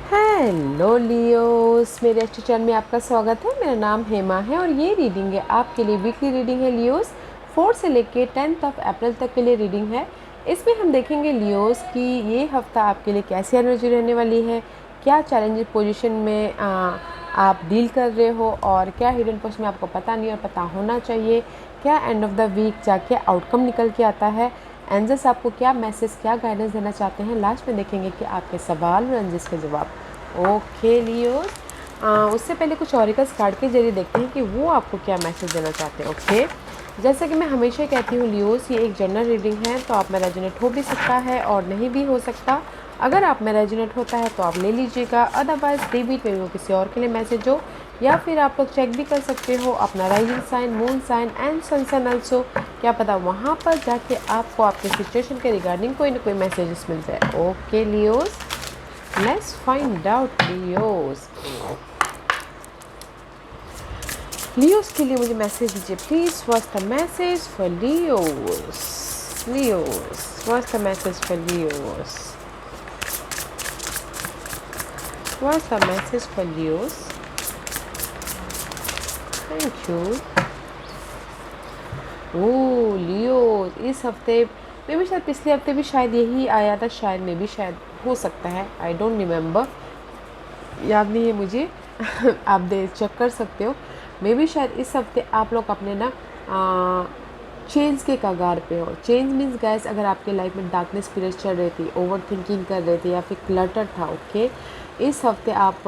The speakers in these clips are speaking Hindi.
हेलो लियोस, मेरे अच्छे चैनल में आपका स्वागत है। मेरा नाम हेमा है और ये रीडिंग है आपके लिए वीकली रीडिंग है लियोस। 4 से लेके 10 अप्रैल तक के लिए रीडिंग है। इसमें हम देखेंगे लियोस कि ये हफ्ता आपके लिए कैसी एनर्जी रहने वाली है, क्या चैलेंजिंग पोजीशन में आप डील कर रहे हो और क्या हिडन पोस्ट में आपको पता नहीं और पता होना चाहिए, क्या एंड ऑफ द वीक जाके आउटकम निकल के आता है, एंजल्स आपको क्या मैसेज क्या गाइडेंस देना चाहते हैं। लास्ट में देखेंगे कि आपके सवाल और एंजल्स के जवाब। ओके लियोस, उससे पहले कुछ ऑरिकल्स कार्ड के जरिए देखते हैं कि वो आपको क्या मैसेज देना चाहते हैं। ओके, जैसा कि मैं हमेशा कहती हूँ लियोस, ये एक जनरल रीडिंग है तो आप में रेजोनेट हो भी सकता है और नहीं भी हो सकता। अगर आप में रेजोनेट होता है तो आप ले लीजिएगा, अदरवाइज डेबिट में वो किसी और के लिए मैसेज हो, या फिर आप लोग चेक भी कर सकते हो अपना rising sign, moon sign and sun sign also. क्या पता वहाँ पर जाके आपको आपके सिचुएशन के रिगार्डिंग कोई ना कोई मैसेजेस मिल जाए। Okay Leos, let's find out Leos. Leos के लिए मुझे मैसेज दीजिए please. What's the message for Leos? Leos, what's the message for Leos? What's the message for Leos? Thank you. Oh Leos, इस हफ्ते में भी शायद पिछले हफ्ते भी शायद यही आया था, शायद में भी शायद हो सकता है, आई डोंट रिमेम्बर, याद नहीं है मुझे। आप चेक कर सकते हो। मे भी शायद इस हफ्ते आप लोग अपने ना चेंज के कगार पे हो। चेंज मीन्स गाइस, अगर आपके लाइफ में डार्कनेस पीरियड चल रही थी, ओवर थिंकिंग कर रहे थे या फिर क्लटर था, ओके, इस हफ्ते आप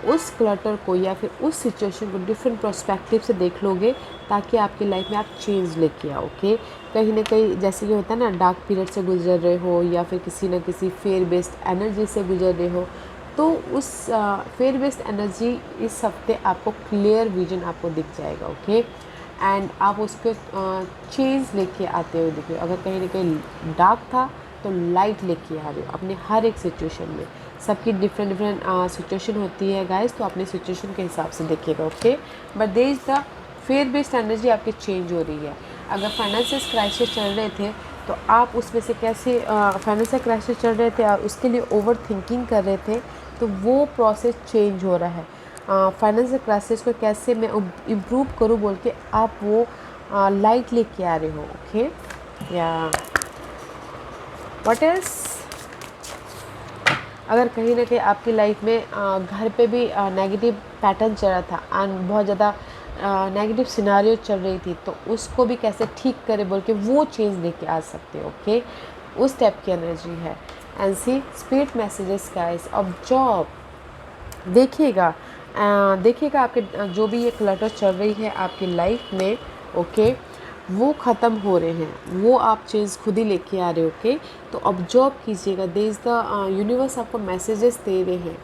उस क्लटर को या फिर उस सिचुएशन को डिफरेंट पर्सपेक्टिव से देख लोगे, ताकि आपकी लाइफ में आप चेंज लेके आओ। ओके, कहीं ना कहीं जैसे कि होता है ना, डार्क पीरियड से गुजर रहे हो या फिर किसी न किसी फेयर बेस्ड एनर्जी से गुजर रहे हो, तो उस फेयर बेस्ड एनर्जी इस हफ्ते आपको क्लियर विजन आपको दिख जाएगा। ओके, एंड आप उसके चेंज लेके आते हुए दिख रहे हो। अगर कहीं ना कहीं डार्क था तो लाइट लेके आ रहे हो अपने हर एक सिचुएशन में। सबकी डिफरेंट डिफरेंट सिचुएशन होती है गाइस, तो अपने सिचुएशन के हिसाब से देखिएगा। Okay, but there is the fair based energy आपकी चेंज हो रही है। अगर फाइनेंशियल क्राइसिस चल रहे थे तो आप उसमें से कैसे, फाइनेंशियल क्राइसिस चल रहे थे और उसके लिए ओवर थिंकिंग कर रहे थे, तो वो प्रोसेस चेंज हो रहा है। फाइनेंशियल क्राइसिस को कैसे मैं इम्प्रूव करूँ बोल के आप वो लाइट लेके आ रहे हो। ओके, या व्हाट एल्स, अगर कहीं ना कहीं आपकी लाइफ में घर पे भी नेगेटिव पैटर्न चल रहा था एंड बहुत ज़्यादा नेगेटिव सिनारियो चल रही थी, तो उसको भी कैसे ठीक करें बोल के वो चेंज लेके आ सकते हो। ओके, उस टाइप की एनर्जी है। And see spirit messages guys of job, देखिएगा देखिएगा आपके जो भी ये क्लटर चल रही है आपकी लाइफ में, ओके, वो ख़त्म हो रहे हैं, वो आप चेंज खुद ही लेके आ रहे हो। ओके, तो ऑब्जर्व कीजिएगा, देयर इज़ द यूनिवर्स आपको मैसेजेस दे रहे हैं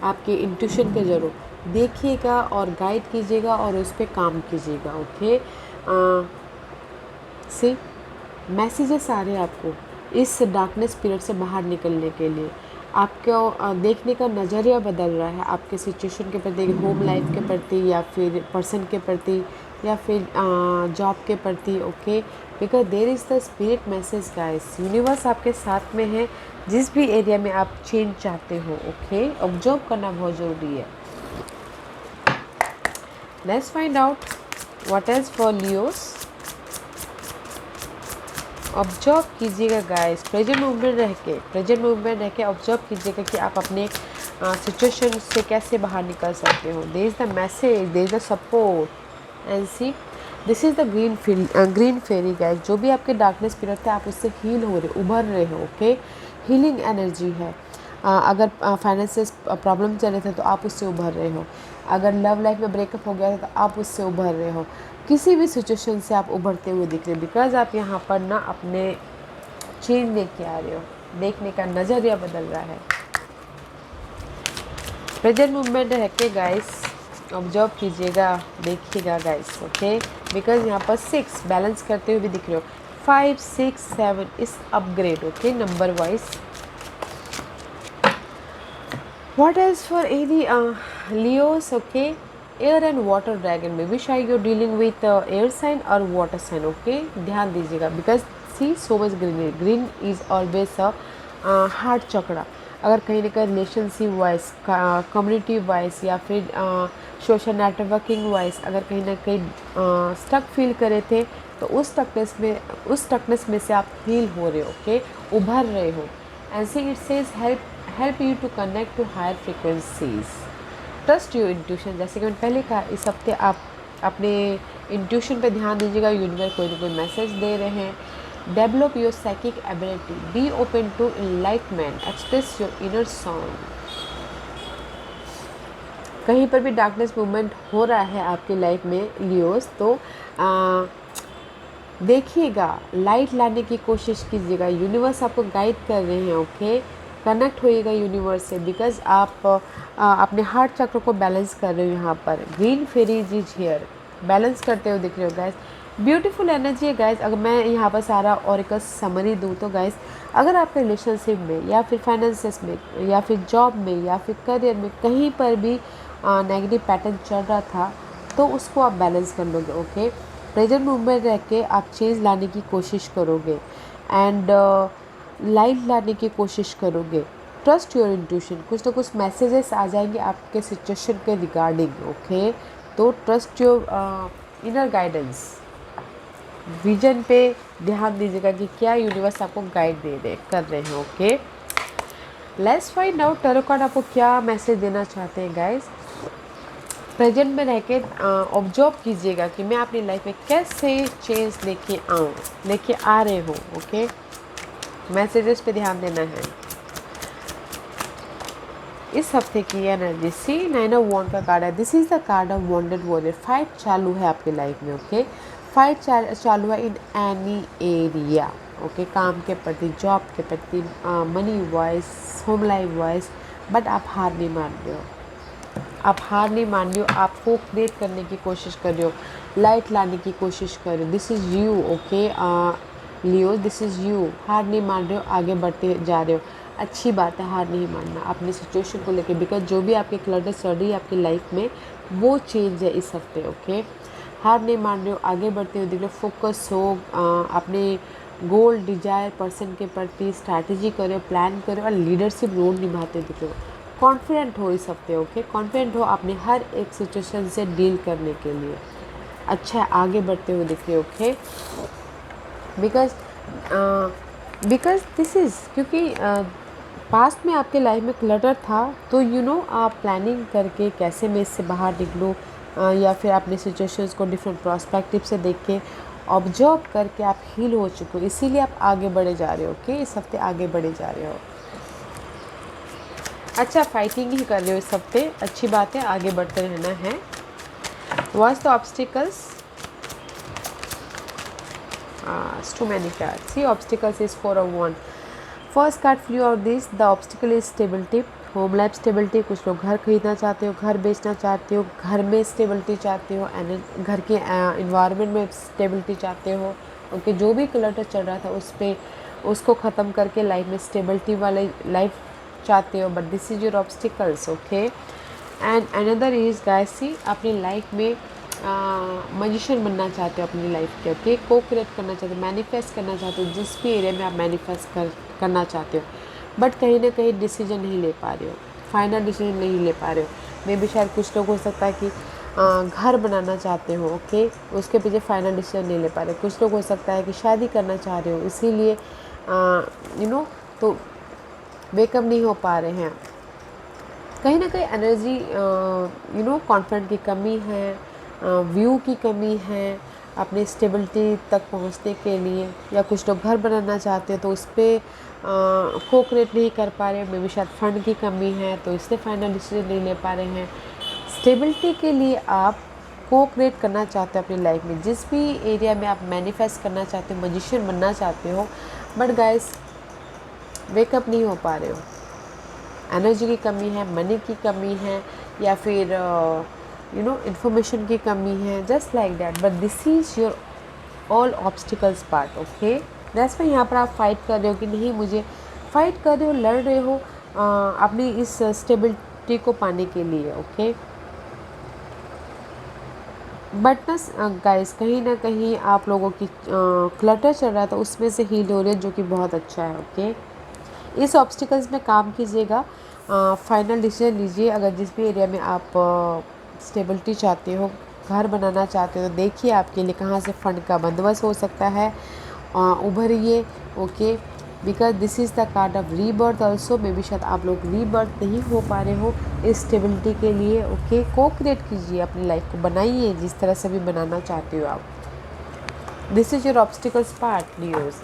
आपके इंट्यूशन के जरूर, देखिएगा और गाइड कीजिएगा और उस पर काम कीजिएगा। ओके, सी मैसेजेस आ रहे हैं आपको इस डार्कनेस पीरियड से बाहर निकलने के लिए। आपको देखने का नज़रिया बदल रहा है आपके सिचुएशन के प्रति, होम लाइफ के प्रति या फिर पर्सन के प्रति या फिर जॉब के प्रति। Okay, because there is the spirit message guys, universe आपके साथ में है जिस भी एरिया में आप चेंज चाहते हो। ओके, ऑब्जर्व करना बहुत ज़रूरी है। Let's find out what is for Leos. Observe कीजिएगा गाइस, प्रेजेंट मूवमेंट रह के ऑब्जर्व कीजिएगा कि आप अपने सिचुएशन से कैसे बाहर निकल सकते हो। There is the message, there is the support and see this is the green fairy guys. जो भी आपके डार्कनेस पीरियड थे आप उससे हील हो रहे, उभर रहे हो। ओके, हीलिंग एनर्जी है। अगर फाइनेंशियल प्रॉब्लम चल रहे थे तो आप उससे उभर रहे हो। अगर लव लाइफ में ब्रेकअप हो गया है तो आप उससे उभर रहे हो। किसी भी सिचुएशन से आप उभरते हुए दिख रहे हो, बिकॉज आप यहाँ पर ना अपने चेंज लेके आ रहे हो, देखने का नज़रिया बदल रहा है। प्रेजेंट मूवमेंट रह के गाइस ऑब्जर्व कीजिएगा, देखिएगा गाइस। ओके, बिकॉज यहाँ पर 6 बैलेंस करते हुए भी दिख रहे हो, 5 6 7 इस upgrade. Okay, number wise. What else for any Leos? Okay, air and water dragon में भी शायद you're dealing with air sign or water sign. Okay, ध्यान दीजिएगा because see so much green is always a heart chakra. अगर कहीं ना कहीं रिलेशनशिप वाइज, कम्युनिटी वाइज या फिर सोशल नेटवर्किंग वाइज अगर कहीं ना कहीं स्टक फील करे थे, तो उस स्टकनेस में से आप हील हो रहे हो, ओके, उभर रहे हो। And see it says help you to connect to higher frequencies. Trust your intuition, जैसे कि मैंने पहले कहा, इस हफ्ते आप अपने इंट्यूशन पे ध्यान दीजिएगा, यूनिवर्स कोई ना कोई मैसेज दे रहे हैं। Develop your psychic ability, be open to enlightenment, express your inner sound. कहीं पर भी डार्कनेस मूवमेंट हो रहा है आपकी लाइफ में लियोस, तो देखिएगा, लाइट लाने की कोशिश कीजिएगा, यूनिवर्स आपको गाइड कर रहे हैं, ओके। कनेक्ट होइएगा यूनिवर्स से, बिकॉज आप अपने हार्ट चक्र को बैलेंस कर रहे हो। यहाँ पर green fairies is here, balance करते हुए दिख रहे हो गाइस। ब्यूटीफुल एनर्जी है गाइस। अगर मैं यहाँ पर सारा ऑरिकल समरी दूँ तो गाइस, अगर आपके रिलेशनशिप में या फिर फाइनेंसेस में या फिर जॉब में या फिर करियर में कहीं पर भी नेगेटिव पैटर्न चल रहा था, तो उसको आप बैलेंस कर लोगे, ओके। प्रेजेंट मूवमेंट रह के आप चेंज लाने की कोशिश करोगे एंड लाइट लाने की कोशिश करोगे। ट्रस्ट योर इंट्यूशन, कुछ ना कुछ मैसेजेस आ जाएंगे आपके सिचुएशन के रिगार्डिंग, ओके। तो trust your inner guidance, vision पे ध्यान दीजिएगा कि क्या यूनिवर्स आपको गाइड कर रहे हैं, okay. Let's find out tarot card आपको क्या मैसेज देना चाहते हैं गाइस। प्रेजेंट में रह के ऑब्जर्व कीजिएगा कि मैं अपनी लाइफ में कैसे चेंज लेके आ रहे हो, ओके। मैसेजेस पे ध्यान देना है। इस हफ्ते की एनर्जी, सी 9 ऑफ वॉन्ड का कार्ड है। This is the card of wounded warrior. Fight चालू है आपकी लाइफ में, ओके। फाइट चालू है इन एनी एरिया, ओके। काम के प्रति, जॉब के प्रति, money wise, home life wise, but आप हार नहीं मान रहे हो। आप हार नहीं मान रहे हो, आप को क्रिएट करने की कोशिश कर रहे हो, लाइट लाने की कोशिश कर रहे हो। This is you, okay Leo, this is you. हार नहीं मान रहे हो, आगे बढ़ते जा रहे हो। अच्छी बात है, हार नहीं मानना अपनी सिचुएशन को लेकर, बिकॉज जो भी आपके क्लटर चल रही है आपकी लाइफ में, वो चेंज है इस हफ्ते, ओके। हार नहीं मान रहे हो, आगे बढ़ते हो, देखो फोकस हो, अपने गोल डिजायर पर्सन के प्रति स्ट्रैटेजी करो, प्लान करो और लीडरशिप रोल निभाते दिखो। कॉन्फिडेंट हो इस हफ्ते, ओके। कॉन्फिडेंट हो अपने हर एक सिचुएशन से डील करने के लिए। अच्छा है, आगे बढ़ते हुए दिख रहे, ओके। बिकॉज दिस इज़, क्योंकि पास्ट में आपके लाइफ में क्लटर था, तो आप प्लानिंग करके कैसे मैं इससे बाहर निकलूँ, या फिर अपने सिचुएशंस को डिफरेंट पर्सपेक्टिव से देख के ऑब्जर्व करके आप हील हो चुके हो, इसीलिए आप आगे बढ़े जा रहे हो, ओके। इस हफ्ते आगे बढ़े जा रहे हो। अच्छा, फाइटिंग ही कर रहे हो इस हफ्ते, अच्छी बात है, आगे बढ़ते रहना है। What's the obstacles? Too many cards. See obstacles is 4 of Wands। First card flew out this, the obstacle is stability, home life stability. कुछ लोग घर खरीदना चाहते हो, घर बेचना चाहते हो, घर में स्टेबिलिटी चाहते हो, एंड घर के इन्वायरमेंट में स्टेबिलिटी चाहते हो, ओके। जो भी क्लटर चल रहा था उसको ख़त्म करके लाइफ में स्टेबिलिटी वाली लाइफ चाहते हो, but this is your obstacles, okay. And another is guys, see अपनी लाइफ में मजिशियन बनना चाहते हो अपनी लाइफ के, ओके। को क्रिएट करना चाहते हो, मैनिफेस्ट करना चाहते हो, जिस भी एरिया में आप मैनिफेस्ट करना चाहते हो, बट कहीं ना कहीं डिसीजन नहीं ले पा रहे हो, फाइनल डिसीजन नहीं ले पा रहे हो। मे भी शायद कुछ लोग हो सकता है कि घर बनाना चाहते हो, ओके, उसके पीछे फाइनल डिसीजन नहीं ले पा रहे। कुछ लोग हो सकता है कि शादी करना चाह रहे हो, इसीलिए तो वेकअप नहीं हो पा रहे हैं। कहीं ना कहीं एनर्जी कॉन्फिडेंट की कमी है, व्यू की कमी है अपने स्टेबिलिटी तक पहुंचने के लिए, या कुछ लोग घर बनाना चाहते हैं तो उस पर को क्रिएट नहीं कर पा रहे, मे भी शायद फंड की कमी है तो इससे फाइनल डिसीजन नहीं ले पा रहे हैं। स्टेबिलिटी के लिए आप को क्रिएट करना चाहते हो अपनी लाइफ में, जिस भी एरिया में आप मैनिफेस्ट करना चाहते हो, मजिशियन बनना चाहते हो, बट गाइस वेकअप नहीं हो पा रहे हो। एनर्जी की कमी है, मनी की कमी है, या फिर इंफॉर्मेशन की कमी है, just like that. But this is your all obstacles part, okay. That's में यहाँ पर आप फाइट कर रहे हो कि नहीं, मुझे फाइट कर रहे हो, लड़ रहे हो अपनी इस स्टेबिलिटी को पाने के लिए, ओके। बट ना गाइस, कहीं ना कहीं आप लोगों की क्लटर चल रहा था, उसमें से हील हो रही है, जो कि बहुत अच्छा है, ओके। इस ऑब्स्टिकल्स में काम कीजिएगा, फाइनल डिसीजन लीजिए। अगर जिस भी एरिया में आप स्टेबिलिटी चाहते हो, घर बनाना चाहते हो, तो देखिए आपके लिए कहाँ से फंड का बंदोबस्त हो सकता है, उभरिए। Okay, because this is the card of rebirth also. May be शायद आप लोग रीबर्थ नहीं हो पा रहे हो इस स्टेबिलिटी के लिए। ओके, को क्रिएट कीजिए, अपनी लाइफ को बनाइए जिस तरह से भी बनाना चाहते हो आप। This is your obstacles part, Leos.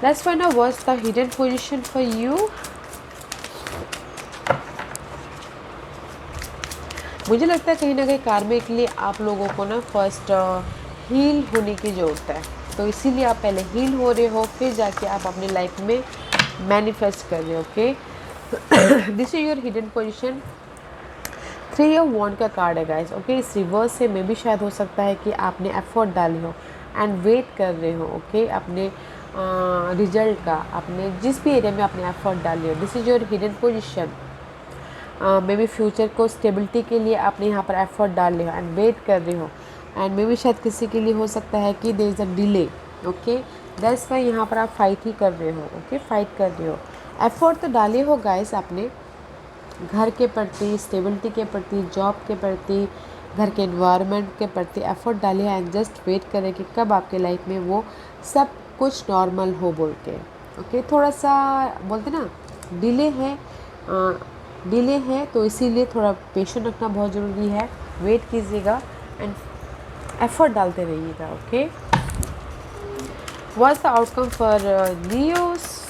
Let's find out what's the hidden position for you. मुझे लगता है कहीं ना कहीं कार्मिक के लिए आप लोगों को ना फर्स्ट हील होने की ज़रूरत है, तो इसीलिए आप पहले हील हो रहे हो, फिर जाके आप अपनी लाइफ में मैनिफेस्ट कर रहे हो। Okay, this is your hidden position. 3 of wand का कार्ड है गाइस। ओके, इस रिवर्स से में भी शायद हो सकता है कि आपने एफर्ट डाली हो एंड वेट कर रहे हो। ओके, अपने रिजल्ट का, अपने जिस भी एरिया में आपने एफर्ट डाली हो। This is your hidden position. May be future को स्टेबिलिटी के लिए आपने यहाँ पर एफर्ट डाल रहे हो एंड वेट कर रहे हो, एंड मे बी शायद किसी के लिए हो सकता है कि there is a delay. Okay, that's why यहाँ पर आप फाइट ही कर रहे हो। ओके, फाइट कर रहे हो, एफर्ट तो डाले हो गाइस आपने, घर के प्रति, स्टेबिलिटी के प्रति, जॉब के प्रति, घर के एनवायरनमेंट के प्रति एफर्ट डालिए एंड जस्ट वेट करें कि कब आपके लाइफ में वो सब कुछ नॉर्मल हो बोल के। ओके, थोड़ा सा बोलते ना डिले है, डिले है, तो इसीलिए थोड़ा पेशेंस रखना बहुत ज़रूरी है। वेट कीजिएगा एंड एफर्ट डालते रहिएगा। Okay, what's the outcome for Leos?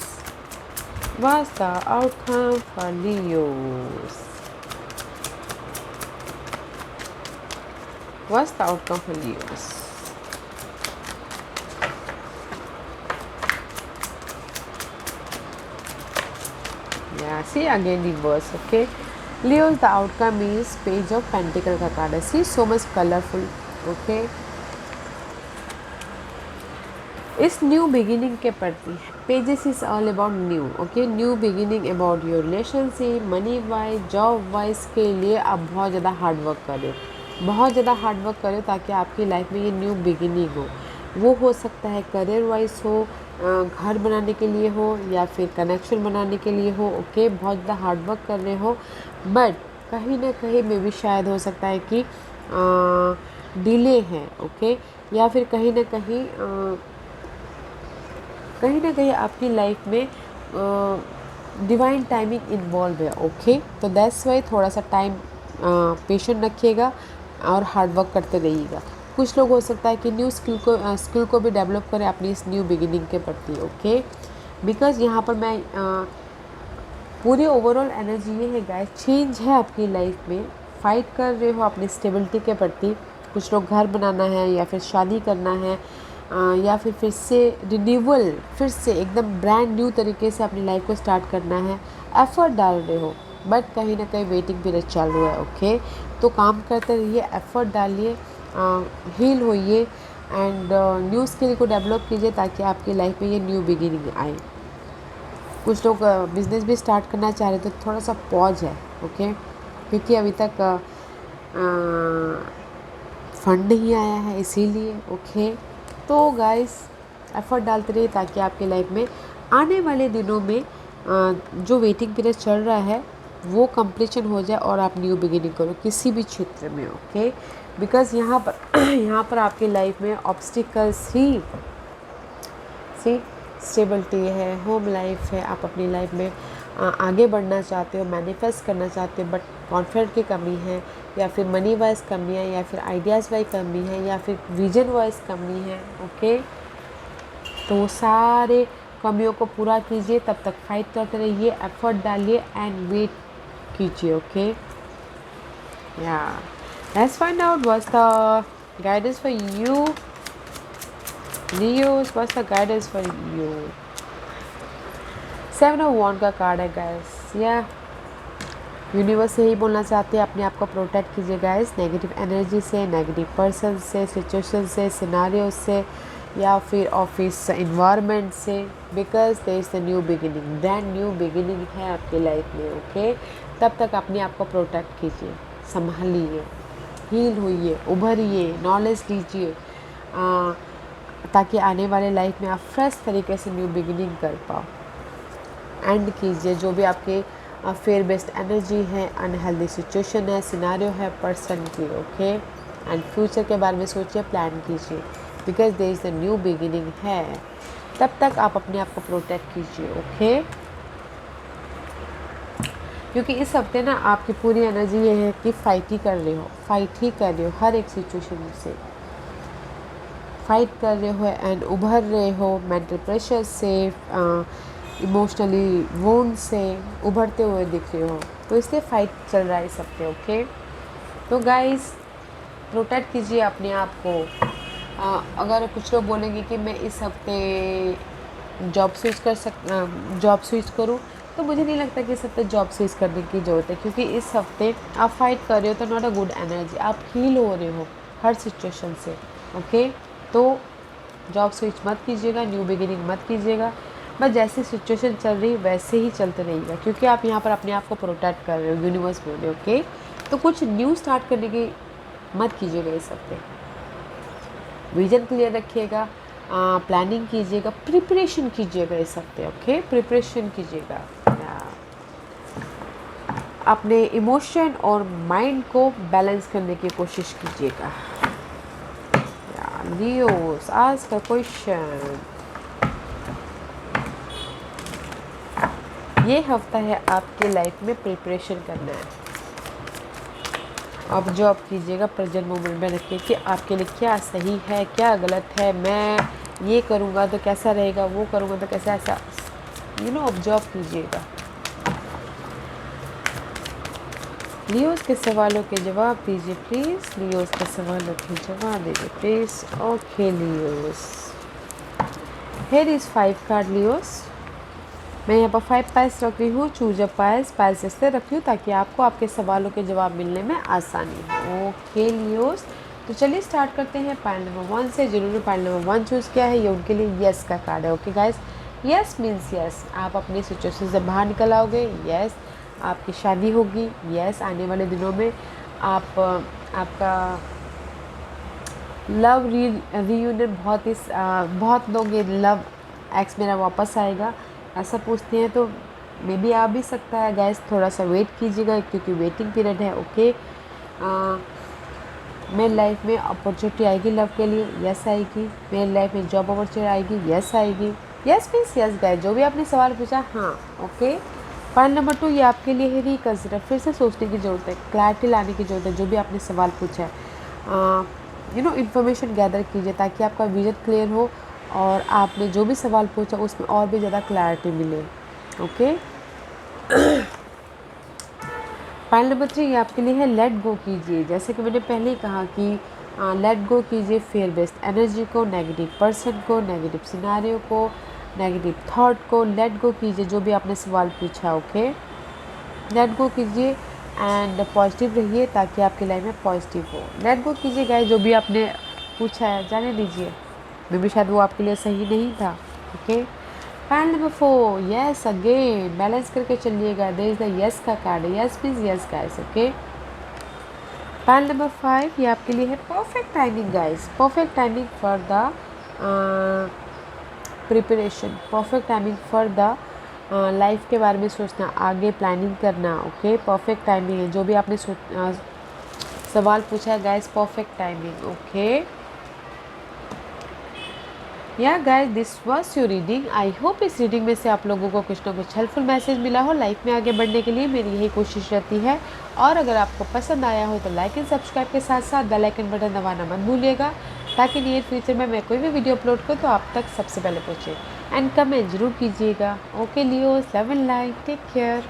What's the outcome for Leos? What's the outcome for Leos? Yeah, see again reverse. Okay, Leos, the outcome is Page of Pentacle का कार्ड है। See, so much colorful. Okay, इस न्यू बिगिनिंग के प्रति pages is all about new. Okay, new beginning about your relationship, money wise, job wise के लिए आप बहुत ज़्यादा हार्डवर्क करें, बहुत ज़्यादा हार्डवर्क करें ताकि आपकी लाइफ में ये न्यू बिगिनिंग हो। वो हो सकता है करियर वाइज हो, घर बनाने के लिए हो, या फिर कनेक्शन बनाने के लिए हो। ओके, बहुत ज़्यादा हार्डवर्क कर रहे हो, बट कहीं ना कहीं में भी शायद हो सकता है कि डिले है। ओके, या फिर कहीं ना कहीं आपकी लाइफ में डिवाइन टाइमिंग इन्वॉल्व है। ओके, तो दैट्स वाई थोड़ा सा टाइम पेशेंट रखिएगा और हार्डवर्क करते रहिएगा। कुछ लोग हो सकता है कि न्यू स्किल को भी डेवलप करें अपनी इस न्यू बिगिनिंग के प्रति। ओके, बिकॉज यहाँ पर मैं पूरी ओवरऑल एनर्जी ये है गाइस, चेंज है आपकी लाइफ में, फाइट कर रहे हो अपनी स्टेबिलिटी के प्रति। कुछ लोग घर बनाना है या फिर शादी करना है, या फिर से रिन्यूअल, फिर से एकदम ब्रांड न्यू तरीके से अपनी लाइफ को स्टार्ट करना है। एफर्ट डाल रहे हो, बट कहीं ना कहीं वेटिंग पीरियड चल रहा है। ओके, तो काम करते रहिए, एफर्ट डालिए, हील होइए एंड न्यू स्किल को डेवलप कीजिए ताकि आपकी लाइफ में ये न्यू बिगिनिंग आए। कुछ लोग बिजनेस भी स्टार्ट करना चाह रहे तो थोड़ा सा पॉज है। ओके, क्योंकि अभी तक फंड नहीं आया है इसीलिए। ओके, तो गाइस एफर्ट डालते रहिए ताकि आपके लाइफ में आने वाले दिनों में जो वेटिंग पीरियड चल रहा है वो कंप्लीशन हो जाए और आप न्यू बिगिनिंग करो किसी भी क्षेत्र में। ओके, बिकॉज यहाँ पर आपकी लाइफ में ऑब्स्टिकल्स ही, सी स्टेबिलिटी है, होम लाइफ है, आप अपनी लाइफ में आगे बढ़ना चाहते हो, मैनिफेस्ट करना चाहते हो, बट कॉन्फिडेंट की कमी है, या फिर मनी वाइज कमी है, या फिर आइडियाज़ वाइज कमी है, या फिर विजन वाइज कमी है। ओके, तो वो सारे कमियों को पूरा कीजिए, तब तक फाइट करते रहिए, एफर्ट डालिए एंड वेट कीजिए। ओके, या let's find out what's the guidance for you Leos, what's the guidance for you? 7 of Wands का कार्ड है गाइस। या यूनिवर्स से ही बोलना चाहते हैं, अपने आप को प्रोटेक्ट कीजिए गाइस नेगेटिव एनर्जी से, नेगेटिव पर्सन से, सिचुएशन से, सिनारियो से, या फिर ऑफिस इन्वायरमेंट से, because there is the new beginning, brand new beginning है आपकी लाइफ में। ओके, तब तक अपने आप को प्रोटेक्ट कीजिए, संभालिए, हील होइए, उभरिए, नॉलेज लीजिए, ताकि आने वाले लाइफ में आप फ्रेश तरीके से न्यू बिगिनिंग कर पाओ। एंड कीजिए जो भी आपके फेयर बेस्ड एनर्जी है, अनहेल्दी सिचुएशन है, सिनारियो है पर्सन की, ओके। एंड फ्यूचर के बारे में सोचिए, प्लान कीजिए, because there is a new beginning है। तब तक आप अपने आप को प्रोटेक्ट कीजिए, ओके। क्योंकि इस हफ्ते ना आपकी पूरी एनर्जी ये है कि फाइट ही कर रहे हो हर एक सिचुएशन से फाइट कर रहे हो एंड उभर रहे हो मेंटल प्रेशर से, इमोशनली वोंड से उभरते हुए दिख रहे हो, तो इसलिए फाइट चल रहा है इस हफ्ते, ओके। तो गाइस प्रोटेक्ट कीजिए अपने आप को। अगर कुछ लोग बोलेंगे कि मैं इस हफ्ते जॉब स्विच करूँ, तो मुझे नहीं लगता कि इस हफ्ते जॉब स्विच करने की ज़रूरत है, क्योंकि इस हफ्ते आप फाइट कर रहे हो तो नॉट अ गुड एनर्जी, आप हील हो रहे हो हर सिचुएशन से, ओके। तो जॉब स्विच मत कीजिएगा, न्यू बिगिनिंग मत कीजिएगा, बस जैसी सिचुएशन चल रही वैसे ही चलते रहिएगा, क्योंकि आप यहाँ पर अपने आप को प्रोटेक्ट कर रहे हो, यूनिवर्स बोले, ओके। तो कुछ न्यू स्टार्ट करने की मत कीजिएगा इस हफ्ते। विजन क्लियर रखिएगा, प्लानिंग कीजिएगा, प्रिपरेशन कीजिएगा इस हफ्ते, ओके। प्रिपरेशन कीजिएगा, अपने इमोशन और माइंड को बैलेंस करने की कोशिश कीजिएगा। Leos, ask a question. ये हफ्ता है आपके लाइफ में प्रिपरेशन करना है। आप जॉब कीजिएगा, प्रेजेंट मोमेंट में रखिए कि आपके लिए क्या सही है, क्या गलत है, मैं ये करूँगा तो कैसा रहेगा, वो करूँगा तो कैसा, ऐसा ऑब्जर्व कीजिएगा। लियोस के सवालों के जवाब दीजिए प्लीज़, लियोस के सवालों के जवाब दीजिए please, okay Leos. Here is 5 card Leos. मैं यहाँ पर 5 पाइल्स रख रही हूँ, चूज अ पाइल्स इसलिए रख रही हूँ ताकि आपको आपके सवालों के जवाब मिलने में आसानी हो, ओके लियोस। तो चलिए स्टार्ट करते हैं पाइल नंबर 1 से। जिन्होंने पाइल नंबर 1 चूज़ किया है ये उनके लिए यस का कार्ड है, okay guys. Yes means yes, आप अपनी सिचुएशन से बाहर निकल आओगे, यस आपकी शादी होगी, यस आने वाले दिनों में आपका लव रीयूनियन बहुत लोग ये लव एक्स मेरा वापस आएगा ऐसा पूछते हैं, तो मे बी आ भी सकता है गाइस। थोड़ा सा वेट कीजिएगा क्योंकि वेटिंग पीरियड है, ओके। मेरी लाइफ में अपॉर्चुनिटी आएगी लव के लिए, यस आएगी। मेरी लाइफ में जॉब अपॉर्चुनिटी आएगी, यस आएगी। यस मीन्स यस गाइस, जो भी आपने सवाल पूछा हाँ, ओके। पॉइंट नंबर 2 ये आपके लिए है रिकंसिडर, फिर से सोचने की ज़रूरत है, क्लैरिटी लाने की ज़रूरत है। जो भी आपने सवाल पूछा है इन्फॉर्मेशन गैदर कीजिए ताकि आपका विजन क्लियर हो और आपने जो भी सवाल पूछा उसमें और भी ज़्यादा क्लैरिटी मिले, ओके। पॉइंट नंबर 3 ये आपके लिए है लेट गो कीजिए। जैसे कि मैंने पहले ही कहा कि लेट गो कीजिए फेयर बेस्ड एनर्जी को, नेगेटिव पर्सन को, नेगेटिव सिनारियो को, नेगेटिव थॉट को लेट गो कीजिए। जो भी आपने सवाल पूछा, ओके, लेट गो कीजिए एंड पॉजिटिव रहिए ताकि आपकी लाइफ में पॉजिटिव हो। लेट गो कीजिए गाइस, जो भी आपने पूछा है जाने दीजिए, मे भी शायद वो आपके लिए सही नहीं था, okay. Point number 4 yes again, balance करके चलिएगा। देयर इज द यस का card, yes means yes guys, okay. Point number 5 ये आपके लिए है perfect timing guys, perfect timing for the preparation, perfect timing for the life के बारे में सोचना, आगे प्लानिंग करना, ओके। परफेक्ट टाइमिंग है, जो भी आपने सवाल पूछा है गाइस, परफेक्ट टाइमिंग, ओके। या guys this was your reading. I hope इस रीडिंग में से आप लोगों को कुछ ना कुछ हेल्पफुल मैसेज मिला हो। लाइफ में आगे बढ़ने के लिए मेरी यही कोशिश रहती है, और अगर आपको पसंद आया हो तो लाइक एंड सब्सक्राइब के साथ साथ बेल आइकन बटन दबाना मत भूलिएगा ताकि नियर फ्यूचर में मैं कोई भी वीडियो अपलोड करूँ तो आप तक सबसे पहले पहुँचे। एंड कमेंट जरूर कीजिएगा, okay Leos, love and light, take care.